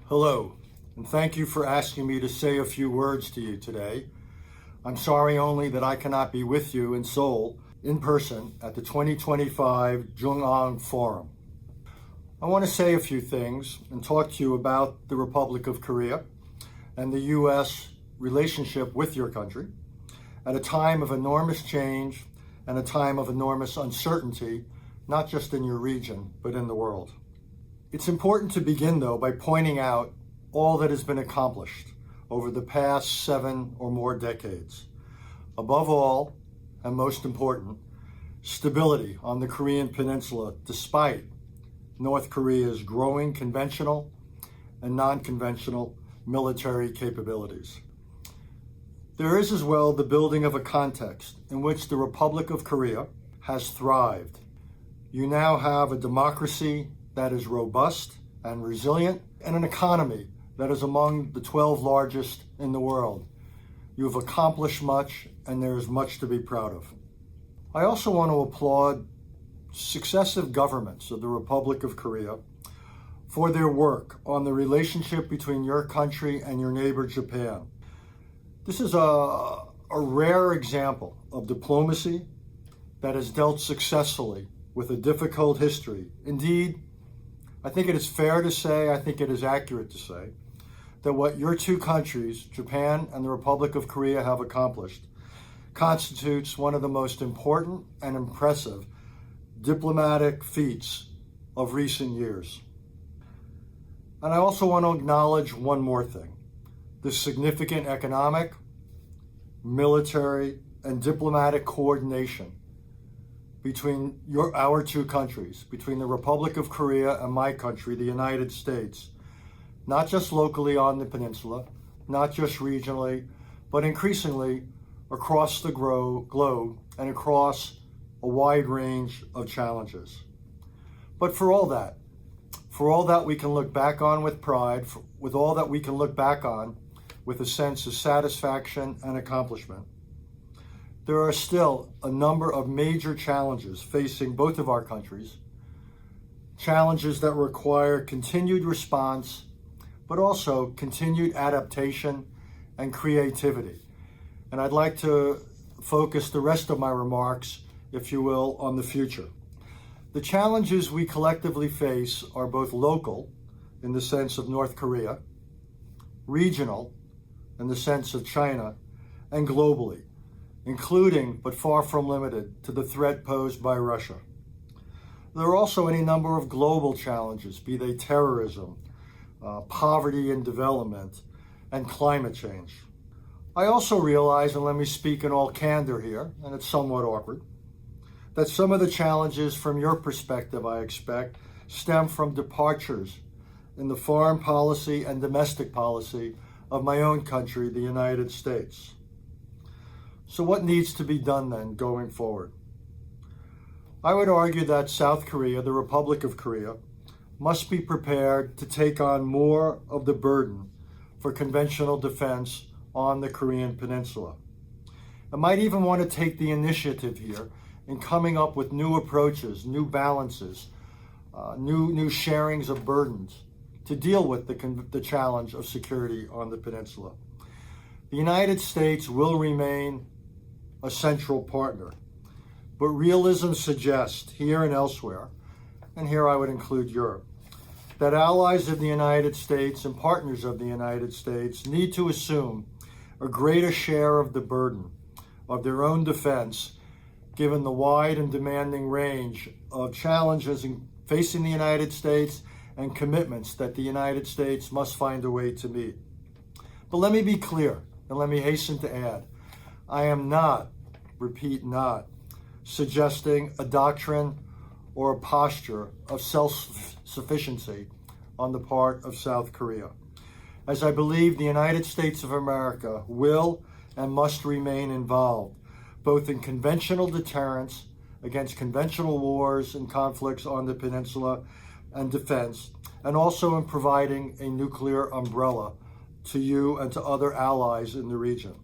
Hello, and thank you for asking me to say a few words to you today. I'm sorry only that I cannot be with you in Seoul in person at the 2025 중앙포럼. I want to say a few things and talk to you about the Republic of Korea and the U.S. relationship with your country at a time of enormous change and a time of enormous uncertainty, not just in your region, but in the world. It's important to begin, though, by pointing out all that has been accomplished over the past 7 or more decades. Above all, and most important, stability on the Korean Peninsula despite North Korea's growing conventional and non-conventional military capabilities. There is as well the building of a context in which the Republic of Korea has thrived. You now have a democracy that is robust and resilient, and an economy that is among the 12 largest in the world. You have accomplished much, and there is much to be proud of. I also want to applaud successive governments of the Republic of Korea for their work on the relationship between your country and your neighbor Japan. This is a rare example of diplomacy that has dealt successfully with a difficult history. Indeed, I think it is fair to say, I think it is accurate to say, that what your two countries, Japan and the Republic of Korea, have accomplished constitutes one of the most important and impressive diplomatic feats of recent years. And I also want to acknowledge one more thing: the significant economic, military, and diplomatic coordination between our two countries, between the Republic of Korea and my country, the United States, not just locally on the peninsula, not just regionally, but increasingly across the globe and across a wide range of challenges. But for all that we can look back on with pride, with all that we can look back on with a sense of satisfaction and accomplishment, there are still a number of major challenges facing both of our countries, challenges that require continued response, but also continued adaptation and creativity. And I'd like to focus the rest of my remarks, if you will, on the future. The challenges we collectively face are both local, in the sense of North Korea, regional, in the sense of China, and globally, including, but far from limited, to the threat posed by Russia. There are also any number of global challenges, be they terrorism, poverty and development, and climate change. I also realize, and let me speak in all candor here, and it's somewhat awkward, that some of the challenges from your perspective, I expect, stem from departures in the foreign policy and domestic policy of my own country, the United States. So what needs to be done then going forward? I would argue that South Korea, the Republic of Korea, must be prepared to take on more of the burden for conventional defense on the Korean Peninsula. It might even want to take the initiative here in coming up with new approaches, new balances, new sharings of burdens to deal with the challenge of security on the peninsula. The United States will remain a central partner, but realism suggests here and elsewhere, and here I would include Europe, that allies of the United States and partners of the United States need to assume a greater share of the burden of their own defense, given the wide and demanding range of challenges facing the United States and commitments that the United States must find a way to meet. But let me be clear, and let me hasten to add, I am not, repeat not, suggesting a doctrine or a posture of self-sufficiency on the part of South Korea, as I believe the United States of America will and must remain involved, both in conventional deterrence against conventional wars and conflicts on the peninsula and defense, and also in providing a nuclear umbrella to you and to other allies in the region.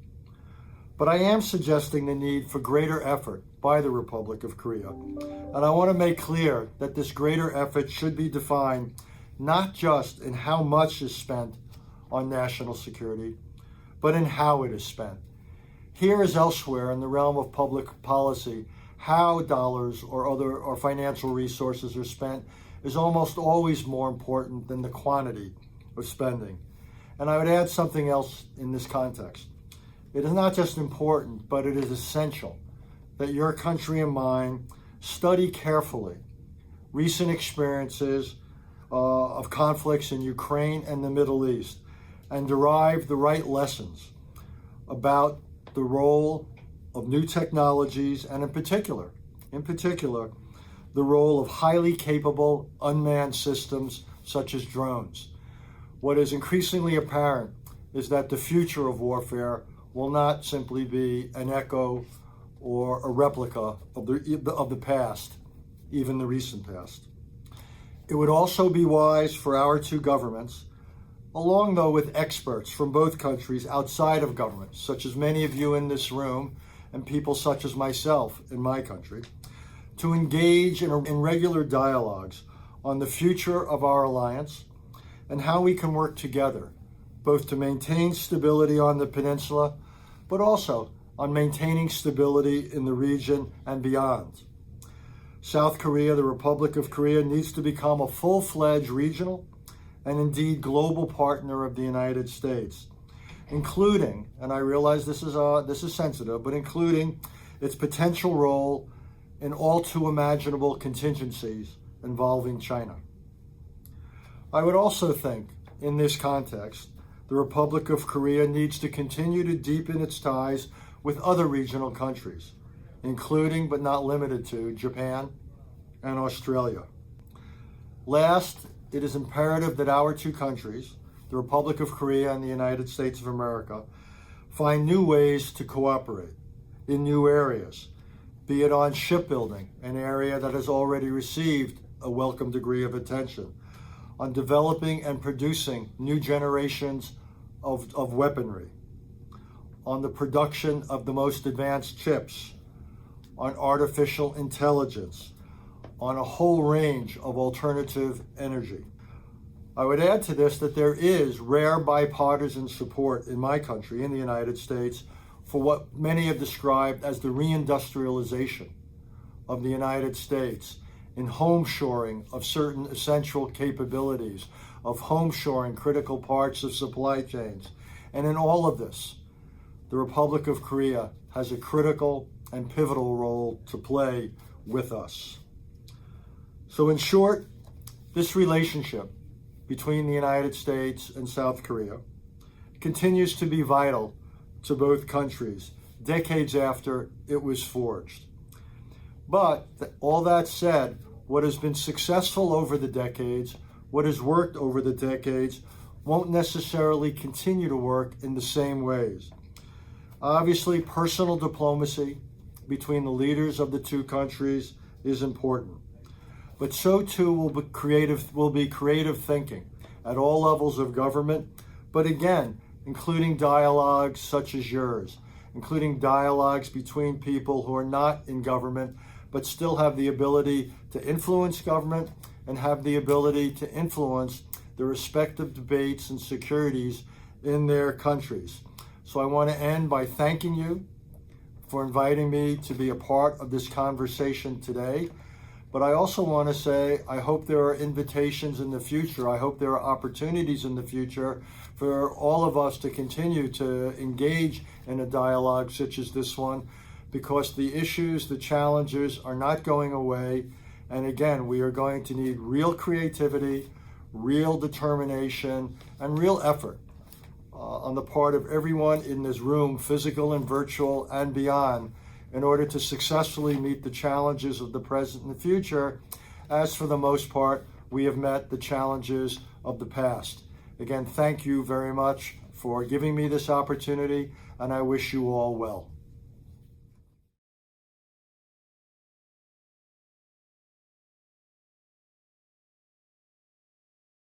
But I am suggesting the need for greater effort by the Republic of Korea. And I want to make clear that this greater effort should be defined not just in how much is spent on national security, but in how it is spent. Here as elsewhere in the realm of public policy, how dollars or financial resources are spent is almost always more important than the quantity of spending. And I would add something else in this context. It is not just important, but it is essential that your country and mine study carefully recent experiences of conflicts in Ukraine and the Middle East and derive the right lessons about the role of new technologies and in particular, the role of highly capable unmanned systems such as drones. What is increasingly apparent is that the future of warfare will not simply be an echo or a replica of the past, even the recent past. It would also be wise for our two governments, along though with experts from both countries outside of government, such as many of you in this room and people such as myself in my country, to engage in regular dialogues on the future of our alliance and how we can work together, both to maintain stability on the peninsula, but also on maintaining stability in the region and beyond. South Korea, the Republic of Korea, needs to become a full-fledged regional and indeed global partner of the United States, including, and I realize this is sensitive, but including its potential role in all too imaginable contingencies involving China. I would also think, in this context, the Republic of Korea needs to continue to deepen its ties with other regional countries, including but not limited to Japan and Australia. Last, it is imperative that our two countries, the Republic of Korea and the United States of America, find new ways to cooperate in new areas, be it on shipbuilding, an area that has already received a welcome degree of attention, on developing and producing new generations of weaponry, on the production of the most advanced chips, on artificial intelligence, on a whole range of alternative energy. I would add to this that there is rare bipartisan support in my country, in the United States, for what many have described as the reindustrialization of the United States, in home-shoring of certain essential capabilities, of home-shoring critical parts of supply chains. And in all of this, the Republic of Korea has a critical and pivotal role to play with us. So in short, this relationship between the United States and South Korea continues to be vital to both countries, decades after it was forged. But all that said, what has been successful over the decades, what has worked over the decades, won't necessarily continue to work in the same ways. Obviously, personal diplomacy between the leaders of the two countries is important. But so too will be creative thinking at all levels of government, but again, including dialogues such as yours, including dialogues between people who are not in government, but still have the ability to influence government and have the ability to influence the respective debates and securities in their countries. So I want to end by thanking you for inviting me to be a part of this conversation today. But I also want to say, I hope there are invitations in the future. I hope there are opportunities in the future for all of us to continue to engage in a dialogue such as this one, because the issues, the challenges are not going away. And again, we are going to need real creativity, real determination, and real effort on the part of everyone in this room, physical and virtual and beyond, in order to successfully meet the challenges of the present and the future, as for the most part, we have met the challenges of the past. Again, thank you very much for giving me this opportunity, and I wish you all well.